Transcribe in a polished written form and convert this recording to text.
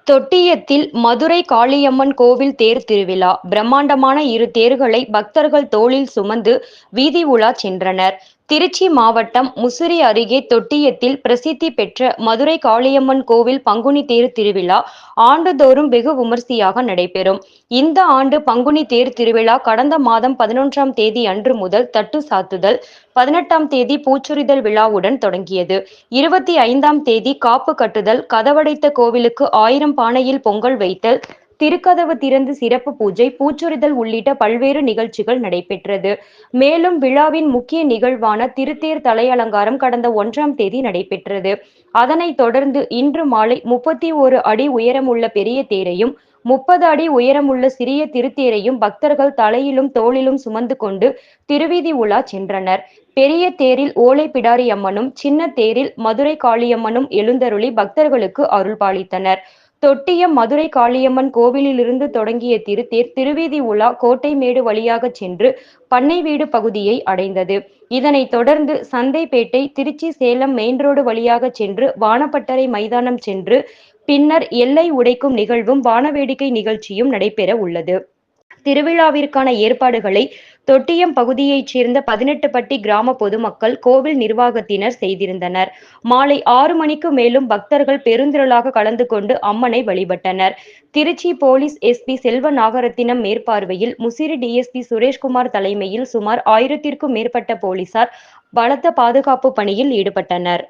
தொட்டியத்தில் மதுரை காளியம்மன் கோவில் தேர் திருவிழா பிரம்மாண்டமான 2 தேர்களை பக்தர்கள் தோளில் சுமந்து வீதி உலா சென்றனர். திருச்சி மாவட்டம் முசிறி அருகே தொட்டியத்தில் பிரசித்தி பெற்ற மதுரை காளியம்மன் கோவில் பங்குனி தேர் திருவிழா ஆண்டுதோறும் வெகு விமரிசையாக நடைபெறும். இந்த ஆண்டு பங்குனி தேர் திருவிழா கடந்த மாதம் 11ஆம் தேதி அன்று முதல் தட்டு சாத்துதல், 18ஆம் தேதி பூச்சொரிதல் விழாவுடன் தொடங்கியது. 25ஆம் தேதி காப்பு கட்டுதல், கதவடைத்த கோவிலுக்கு 1000 பானையில் பொங்கல் வைத்தல், திருக்கதவு திறந்து சிறப்பு பூஜை, பூச்சொரிதல் உள்ளிட்ட பல்வேறு நிகழ்ச்சிகள் நடைபெற்றது. மேலும் விழாவின் முக்கிய நிகழ்வான திருத்தேர் தலையலங்காரம் கடந்த 1ஆம் தேதி நடைபெற்றது. அதனைத் தொடர்ந்து இன்று மாலை 31 அடி உயரமுள்ள பெரிய தேரையும் 30 அடி உயரமுள்ள சிறிய திருத்தேரையும் பக்தர்கள் தலையிலும் தோளிலும் சுமந்து கொண்டு திருவீதி உலா சென்றனர். பெரிய தேரில் ஓலை பிடாரி அம்மனும், சின்ன தேரில் மதுரை காளியம்மனும் எழுந்தருளி பக்தர்களுக்கு அருள்பாலித்தனர். தொட்டியம் மதுரை காளியம்மன் கோவிலிலிருந்து தொடங்கிய திருத்தேர் திருவீதி உலா கோட்டைமேடு வழியாக சென்று பண்ணைவீடு பகுதியை அடைந்தது. இதனைத் தொடர்ந்து சந்தைப்பேட்டை, திருச்சி சேலம் மெயின் ரோடு வழியாக சென்று வானப்பட்டறை மைதானம் சென்று பின்னர் எல்லை உடைக்கும் நிகழ்வும் வானவேடிக்கை நிகழ்ச்சியும் நடைபெற உள்ளது. திருவிழாவிற்கான ஏற்பாடுகளை தொட்டியம் பகுதியைச் சேர்ந்த 18 பட்டி கிராம பொதுமக்கள், கோவில் நிர்வாகத்தினர் செய்திருந்தனர். மாலை 6 மணிக்கு மேலும் பக்தர்கள் பெருந்திரளாக கலந்து கொண்டு அம்மனை வழிபட்டனர். திருச்சி போலீஸ் எஸ்பி செல்வ நாகரத்தினம் மேற்பார்வையில், முசிறி டிஎஸ்பி சுரேஷ்குமார் தலைமையில் சுமார் 1000த்திற்கும் மேற்பட்ட போலீசார் பலத்த பாதுகாப்பு பணியில் ஈடுபட்டனர்.